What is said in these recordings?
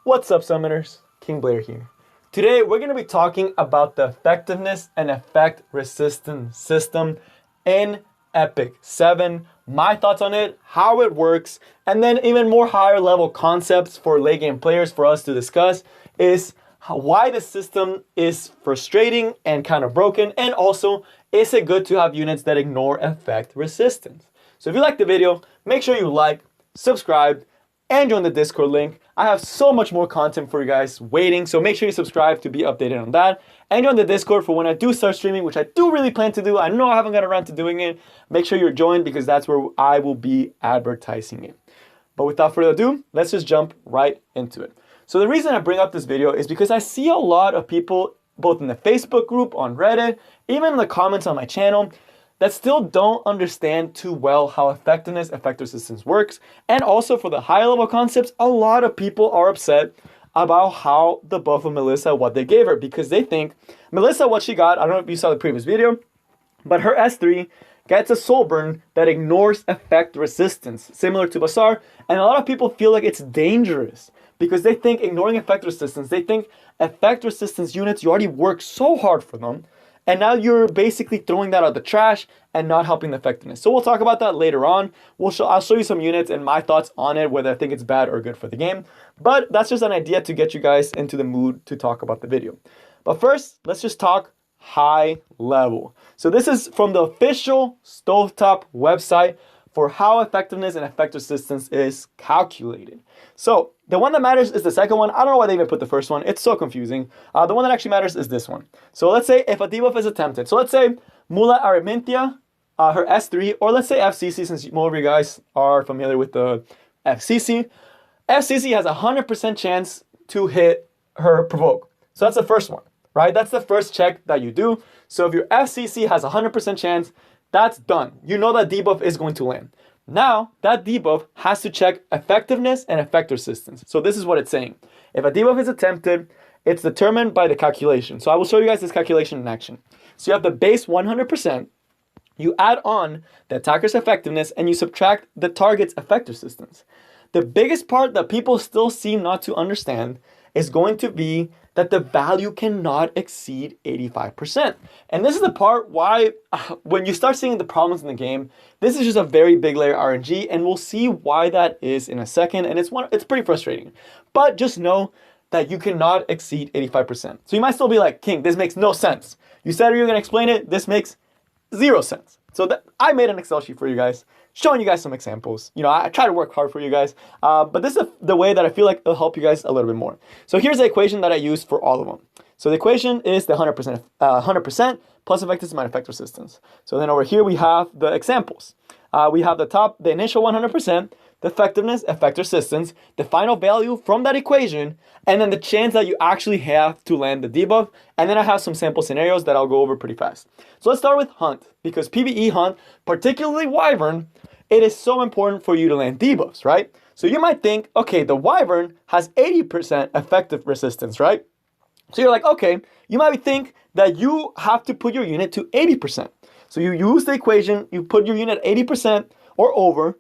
What's up, Summoners? King Blair here. Today, we're going to be talking about the effectiveness and effect resistance system in Epic 7, my thoughts on it, how it works, and then even more higher level concepts for late game players for us to discuss is why the system is frustrating and kind of broken, and also, is it good to have units that ignore effect resistance? So if you like the video, make sure you like, subscribe, and join the Discord link. I have so much more content for you guys waiting, so make sure you subscribe to be updated on that. And join the Discord for when I do start streaming, which I do really plan to do. I know I haven't got around to doing it. Make sure you're joined because that's where I will be advertising it. But without further ado, let's just jump right into it. So the reason I bring up this video is because I see a lot of people, both in the Facebook group, on Reddit, even in the comments on my channel, that still don't understand too well how effectiveness, effect resistance works. And also for the high level concepts, a lot of people are upset about how the buff of Melissa, what they gave her, because they think Melissa, what she got, I don't know if you saw the previous video, but her S3 gets a soul burn that ignores effect resistance, similar to Bazaar. And a lot of people feel like it's dangerous because they think ignoring effect resistance, they think effect resistance units, you already work so hard for them. And now you're basically throwing that out the trash and not helping the effectiveness. So we'll talk about that later on. I'll show you some units and my thoughts on it, whether I think it's bad or good for the game. But that's just an idea to get you guys into the mood to talk about the video. But first, let's just talk high level. So this is from the official Stovetop website for how effectiveness and effect resistance is calculated. So the one that matters is the second one. I don't know why they even put the first one. It's so confusing. The one that actually matters is this one. So let's say if a debuff is attempted. So let's say Mula Aramintia, her S3, or let's say FCC, since more of you guys are familiar with the FCC. FCC has a 100% chance to hit her provoke. So that's the first one, right? That's the first check that you do. So if your FCC has a 100% chance, that's done. You know that debuff is going to land. Now, that debuff has to check effectiveness and effect resistance. So this is what it's saying. If a debuff is attempted, it's determined by the calculation. So I will show you guys this calculation in action. So you have the base 100%, you add on the attacker's effectiveness, and you subtract the target's effect resistance. The biggest part that people still seem not to understand is going to be that the value cannot exceed 85%. And this is the part why, when you start seeing the problems in the game, this is just a very big layer RNG, and we'll see why that is in a second, and it's pretty frustrating. But just know that you cannot exceed 85%. So you might still be like, King, this makes no sense. You said you were gonna explain it, this makes 0 sense. So I made an Excel sheet for you guys, showing you guys some examples. You know, I try to work hard for you guys, but this is the way that I feel like it'll help you guys a little bit more. So here's the equation that I use for all of them. So the equation is the 100% plus effectiveness minus effect resistance. So then over here we have the examples. We have the initial 100%, the effectiveness, effect resistance, the final value from that equation, and then the chance that you actually have to land the debuff. And then I have some sample scenarios that I'll go over pretty fast. So let's start with Hunt, because PvE Hunt, particularly Wyvern, it is so important for you to land debuffs, right? So you might think, okay, the Wyvern has 80% effective resistance, right? So you're like, okay, you might think that you have to put your unit to 80%. So you use the equation, you put your unit at 80% or over,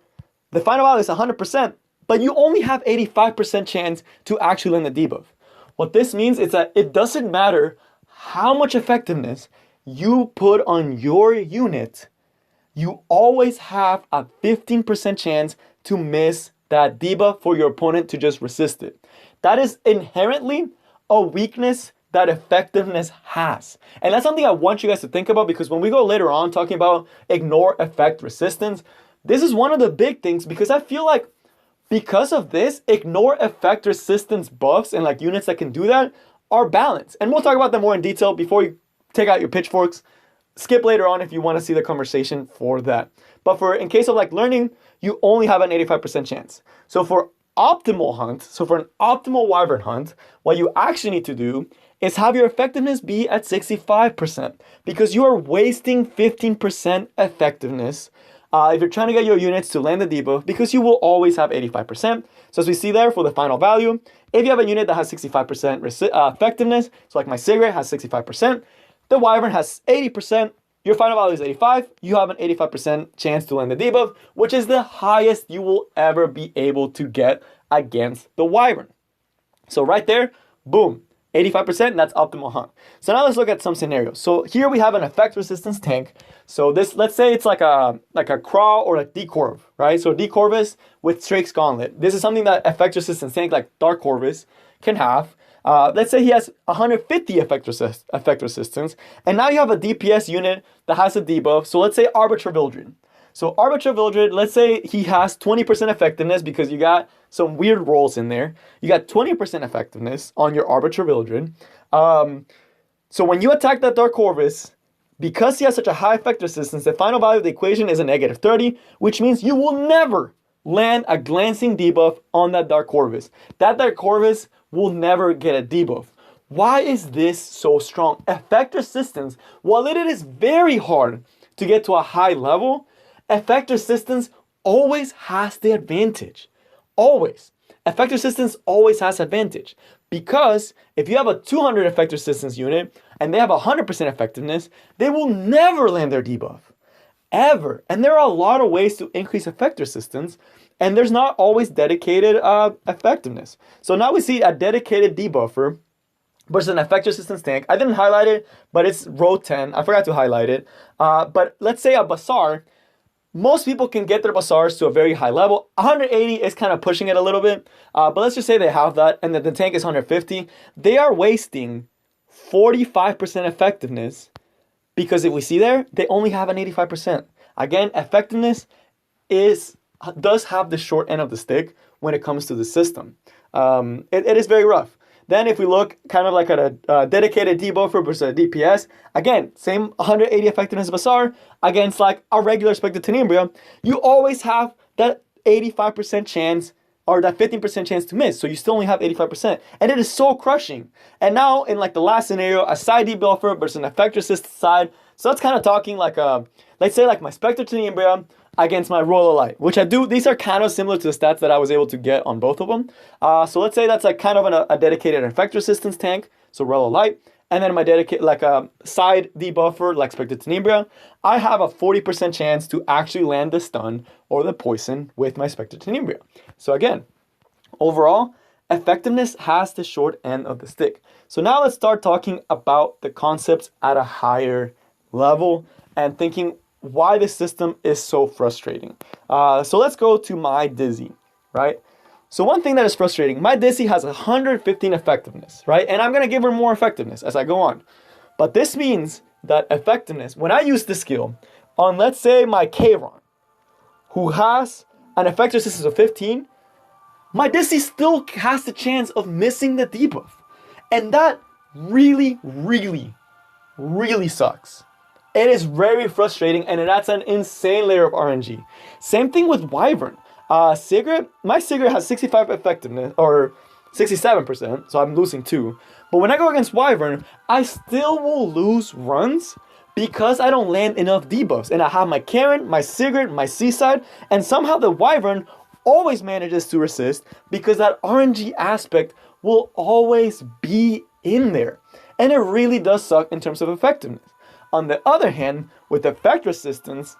the final value is 100%, but you only have 85% chance to actually land the debuff. What this means is that it doesn't matter how much effectiveness you put on your unit, you always have a 15% chance to miss that debuff for your opponent to just resist it. That is inherently a weakness that effectiveness has. And that's something I want you guys to think about, because when we go later on talking about ignore effect resistance, this is one of the big things, because I feel like because of this, ignore effect resistance buffs and like units that can do that are balanced. And we'll talk about them more in detail before you take out your pitchforks. Skip later on if you want to see the conversation for that. But in case of like learning, you only have an 85% chance. So for optimal hunt, so for an optimal Wyvern hunt, what you actually need to do is have your effectiveness be at 65%, because you are wasting 15% effectiveness if you're trying to get your units to land the debuff, because you will always have 85%. So as we see there for the final value, if you have a unit that has 65% effectiveness, so like my Sigrid has 65%, the Wyvern has 80%, your final value is 85, you have an 85% chance to land the debuff, which is the highest you will ever be able to get against the Wyvern. So right there, boom, 85%, that's optimal hunt. So now let's look at some scenarios. So here we have an effect resistance tank. So this, let's say it's like a crawl or a decorv, right? So decorvus with Strake's Gauntlet. This is something that effect resistance tank like Dark Corvus can have. Let's say he has 150 effect resistance, and now you have a DPS unit that has a debuff. So let's say Arbiter Vildred. So Arbiter Vildred, let's say he has 20% effectiveness because you got some weird rolls in there. You got 20% effectiveness on your Arbiter Vildred. So when you attack that Dark Corvus, because he has such a high effect resistance, the final value of the equation is a negative 30, which means you will never land a glancing debuff on that Dark Corvus. That Dark Corvus will never get a debuff. Why is this so strong? Effect resistance, while it is very hard to get to a high level, effect resistance always has the advantage. Always. Effect resistance always has advantage. Because if you have a 200 effect resistance unit and they have 100% effectiveness, they will never land their debuff. Ever. And there are a lot of ways to increase effect resistance, and there's not always dedicated effectiveness. So now we see a dedicated debuffer versus an effect resistance tank. I didn't highlight it, but it's row 10. I forgot to highlight it. But let's say a Bazaar. Most people can get their Bazaars to a very high level. 180 is kind of pushing it a little bit. But let's just say they have that, and that the tank is 150. They are wasting 45% effectiveness, because if we see there, they only have an 85%. Again, effectiveness does have the short end of the stick when it comes to the system. It is very rough. Then if we look kind of like at a dedicated debuffer versus a DPS, again, same 180 effectiveness Bazaar against like a regular Spectre Tenebria, you always have that 85% chance or that 15% chance to miss. So you still only have 85%. And it is so crushing. And now in like the last scenario, a side debuffer versus an effect resistance side. So that's kind of talking like let's say like my Spectre Tenebria against my Royal Light, which I do. These are kind of similar to the stats that I was able to get on both of them. So let's say that's like kind of a dedicated effect resistance tank, so Royal Light, and then my dedicated like a side debuffer like Spectre Tenebria. I have a 40% chance to actually land the stun or the poison with my Spectre Tenebria. So again, overall, effectiveness has the short end of the stick. So now let's start talking about the concepts at a higher level and thinking why this system is so frustrating. So let's go to my Dizzy, right? So one thing that is frustrating, my Dizzy has 115 effectiveness, right? And I'm going to give her more effectiveness as I go on. But this means that effectiveness, when I use this skill on, let's say, my Kayron, who has an effect resistance of 15, my Dizzy still has the chance of missing the debuff. And that really, really, really sucks. It is very frustrating, and it adds an insane layer of RNG. Same thing with Wyvern. Sigrid, my Sigrid has 65 effectiveness, or 67%, so I'm losing 2. But when I go against Wyvern, I still will lose runs because I don't land enough debuffs. And I have my Karen, my Sigrid, my Seaside, and somehow the Wyvern always manages to resist because that RNG aspect will always be in there. And it really does suck in terms of effectiveness. On the other hand, with effect resistance,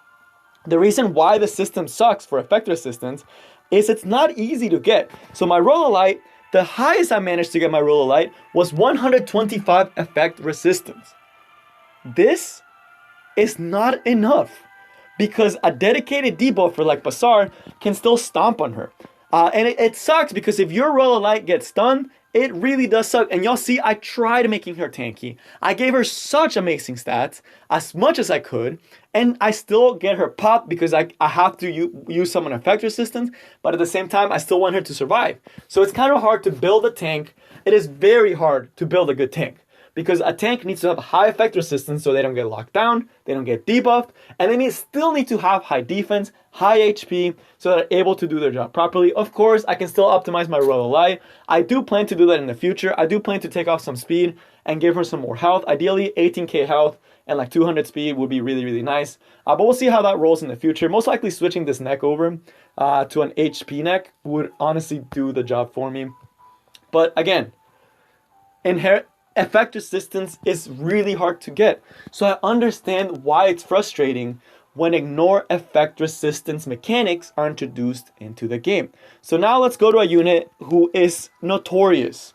the reason why the system sucks for effect resistance is it's not easy to get. So my Roller Light, the highest I managed to get my Roller Light was 125 effect resistance. This is not enough because a dedicated debuffer like Bazaar can still stomp on her. And it sucks because if your Roller Light gets stunned, it really does suck. And y'all see, I tried making her tanky. I gave her such amazing stats, as much as I could, and I still get her popped because I have to use some effect resistance, but at the same time, I still want her to survive. So it's kind of hard to build a tank. It is very hard to build a good tank because a tank needs to have high effect resistance so they don't get locked down, they don't get debuffed, and they still need to have high defense, high HP, so they're able to do their job properly. Of course, I can still optimize my Royal Light. I do plan to do that in the future. I do plan to take off some speed and give her some more health. Ideally, 18k health and like 200 speed would be really, really nice. But we'll see how that rolls in the future. Most likely switching this neck over to an HP neck would honestly do the job for me. But again, effect resistance is really hard to get. So I understand why it's frustrating when ignore effect resistance mechanics are introduced into the game. So now let's go to a unit who is notorious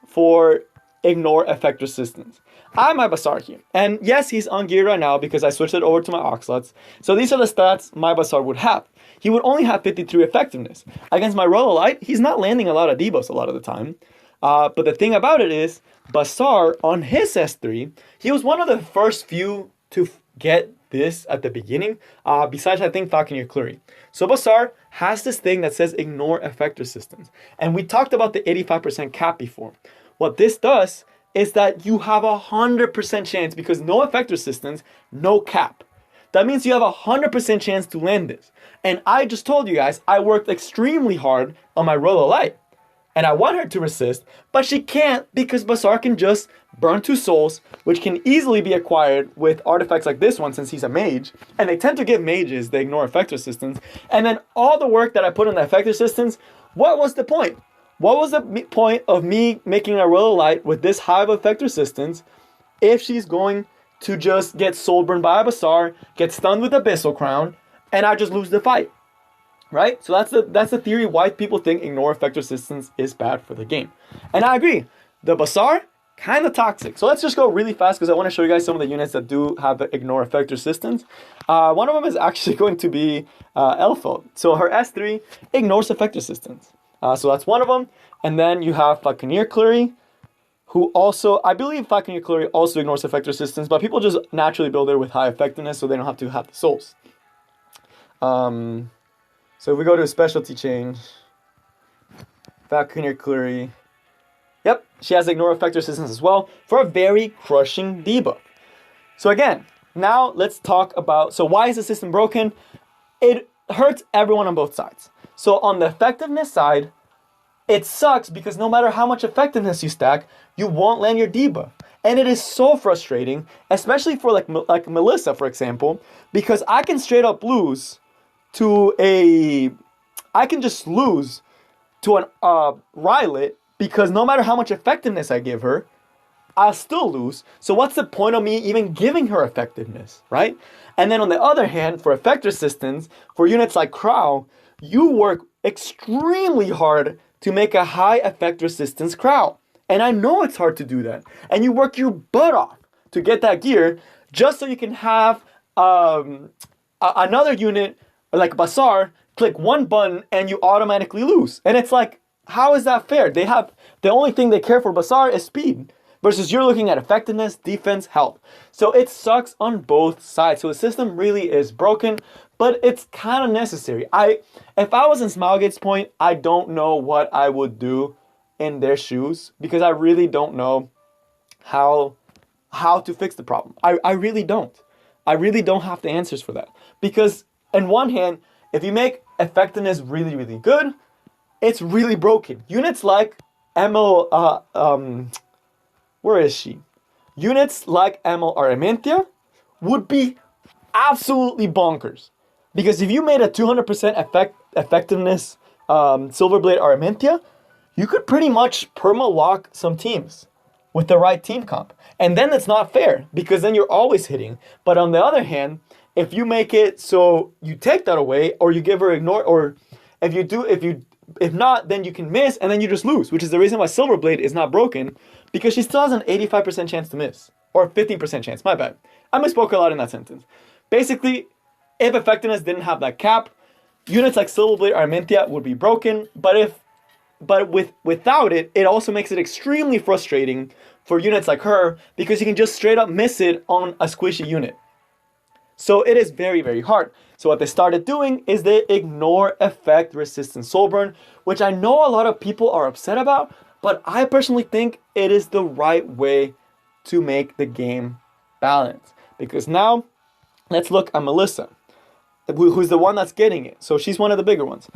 for ignore effect resistance. I have my Bazaar here. And yes, he's on gear right now because I switched it over to my Oxlots. So these are the stats my Bazaar would have. He would only have 53 effectiveness. Against my Rololite, he's not landing a lot of debuffs a lot of the time. But the thing about it is, Bazaar on his S3, he was one of the first few to get this at the beginning, besides I think Falconeer Clury. So Bazaar has this thing that says ignore effect resistance. And we talked about the 85% cap before. What this does is that you have 100% chance, because no effect resistance, no cap. That means you have 100% chance to land this. And I just told you guys, I worked extremely hard on my Rololite. And I want her to resist, but she can't because Bazaar can just burn 2 souls, which can easily be acquired with artifacts like this one since he's a mage. And they tend to give mages the ignore effect resistance. And then all the work that I put on the effect resistance, what was the point? What was the point of me making a Rololite with this high of effect resistance if she's going to just get soulburned by a Bazaar, get stunned with Abyssal Crown, and I just lose the fight? Right? So that's the theory why people think ignore effect resistance is bad for the game. And I agree. The Bazaar, kind of toxic. So let's just go really fast because I want to show you guys some of the units that do have the ignore effect resistance. One of them is actually going to be Elfo. So her S3 ignores effect resistance. So that's one of them. And then you have Falconeer Clury, who also, I believe Falconeer Clury also ignores effect resistance, but people just naturally build her with high effectiveness so they don't have to have the souls. So if we go to a specialty change, Falconeer Clury, yep, she has ignore effect resistance as well for a very crushing debuff. So again, now let's talk about, so why is the system broken? It hurts everyone on both sides. So on the effectiveness side, it sucks because no matter how much effectiveness you stack, you won't land your debuff. And it is so frustrating, especially for like Melissa, for example, because I can straight up lose to I can just lose to an Rylet because no matter how much effectiveness I give her, I'll still lose. So what's the point of me even giving her effectiveness, right? And then on the other hand, for effect resistance, for units like Crow, you work extremely hard to make a high effect resistance Crow. And I know it's hard to do that. And you work your butt off to get that gear just so you can have another unit like Bazaar, click one button and you automatically lose. And it's like, how is that fair? They have, the only thing they care for Bazaar is speed, versus you're looking at effectiveness, defense, health. So it sucks on both sides. So the system really is broken, but it's kind of necessary. If I was in Smilegate's point, I don't know what I would do in their shoes because I really don't know how to fix the problem. I really don't. I really don't have the answers for that. Because on one hand, if you make effectiveness really, really good, it's really broken. Units like where is she? Units like Emil Aramentia would be absolutely bonkers. Because if you made a 200% effectiveness Silverblade Aramentia, you could pretty much perma-lock some teams with the right team comp. And then it's not fair, because then you're always hitting. But on the other hand, if you make it so you take that away, or you give her ignore, or if not, then you can miss, and then you just lose, which is the reason why Silverblade is not broken, because she still has an 85% chance to miss. Or 15% chance, my bad. I misspoke a lot in that sentence. Basically, if effectiveness didn't have that cap, units like Silverblade Armentia would be broken, but without it, it also makes it extremely frustrating for units like her, because you can just straight up miss it on a squishy unit. So it is very, very hard. So what they started doing is they ignore effect resistant soulburn, which I know a lot of people are upset about, but I personally think it is the right way to make the game balanced. Because now, let's look at Melissa, who's the one that's getting it. So she's one of the bigger ones.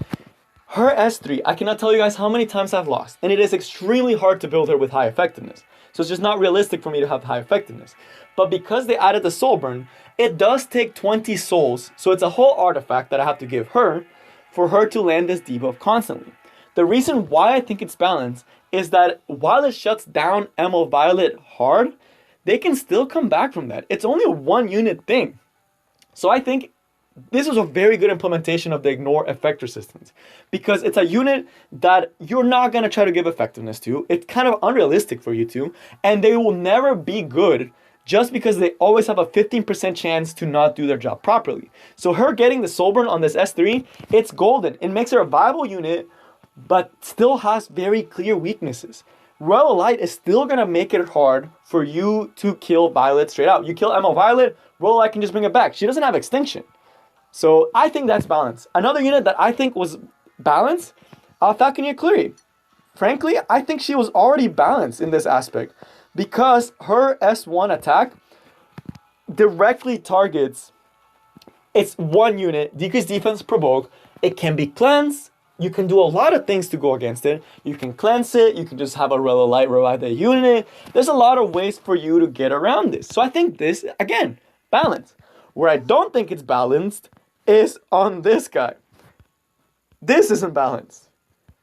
Her S3, I cannot tell you guys how many times I've lost. And it is extremely hard to build her with high effectiveness. So it's just not realistic for me to have high effectiveness. But because they added the soul burn, it does take 20 souls. So it's a whole artifact that I have to give her for her to land this debuff constantly. The reason why I think it's balanced is that while it shuts down Emil Violet hard, they can still come back from that. It's only a one unit thing. So I think this was a very good implementation of the ignore effect resistance, because it's a unit that you're not going to try to give effectiveness to. It's kind of unrealistic for you to, and they will never be good just because they always have a 15% chance to not do their job properly. So her getting the soul burn on this S3, it's golden. It makes her a viable unit, but still has very clear weaknesses. Royal Light is still going to make it hard for you to kill Violet straight out. You kill Emma Violet, Royal Light can just bring it back. She doesn't have extinction. So I think that's balance. Another unit that I think was balanced, Falconeer Cleary. Frankly, I think she was already balanced in this aspect, because her S1 attack directly targets, it's one unit, decreased defense, provoke. It can be cleansed. You can do a lot of things to go against it. You can cleanse it. You can just have a Royal Light revive the unit. There's a lot of ways for you to get around this. So I think this, again, balance. Where I don't think it's balanced is on this guy. This isn't balanced.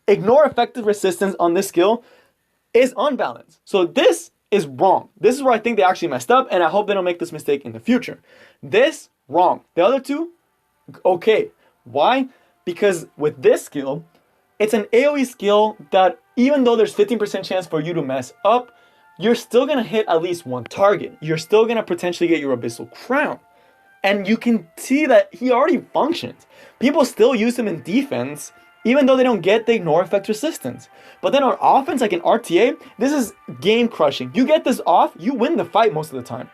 Ignore effective resistance on this skill is unbalanced. So this is wrong. This is where I think they actually messed up, and I hope they don't make this mistake in the future. This, wrong. The other two, okay. Why? Because with this skill, it's an AoE skill that even though there's 15% chance for you to mess up, you're still going to hit at least one target. You're still going to potentially get your Abyssal Crown. And you can see that he already functions. People still use him in defense, even though they don't get the ignore effect resistance. But then on offense, like in RTA, this is game crushing. You get this off, you win the fight most of the time.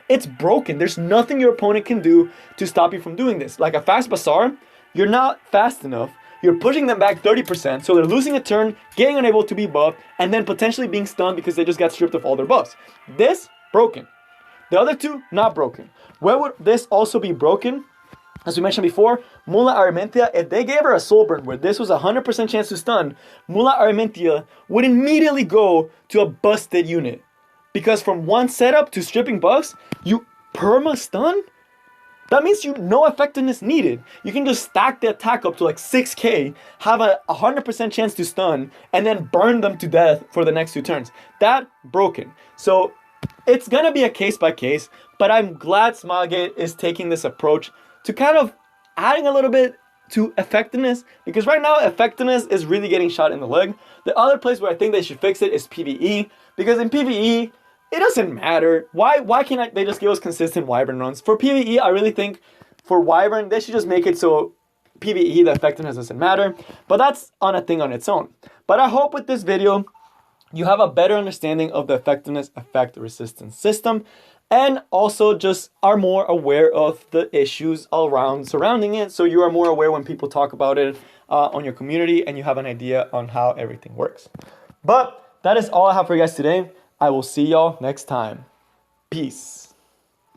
It's broken. There's nothing your opponent can do to stop you from doing this. Like a fast Bazaar, you're not fast enough. You're pushing them back 30%, so they're losing a turn, getting unable to be buffed, and then potentially being stunned because they just got stripped of all their buffs. This, broken. The other two, not broken. Where would this also be broken? As we mentioned before, Mula Armentia, if they gave her a soul burn where this was a 100% chance to stun, Mula Armentia would immediately go to a busted unit. Because from one setup to stripping buffs, you perma stun? That means no effectiveness needed. You can just stack the attack up to like 6k, have a 100% chance to stun, and then burn them to death for the next 2 turns. That, broken. So it's gonna be a case by case, but I'm glad Smilegate is taking this approach to kind of adding a little bit to effectiveness, because right now effectiveness is really getting shot in the leg. The other place where I think they should fix it is PvE, because in PvE, it doesn't matter. Why can't they just give us consistent Wyvern runs? For PvE, I really think for Wyvern, they should just make it so PvE, the effectiveness doesn't matter. But that's on a thing on its own. But I hope with this video, you have a better understanding of the effectiveness effect resistance system, and also just are more aware of the issues surrounding it, so you are more aware when people talk about it on your community, and you have an idea on how everything works. But that is all I have for you guys today. I will see y'all next time. Peace.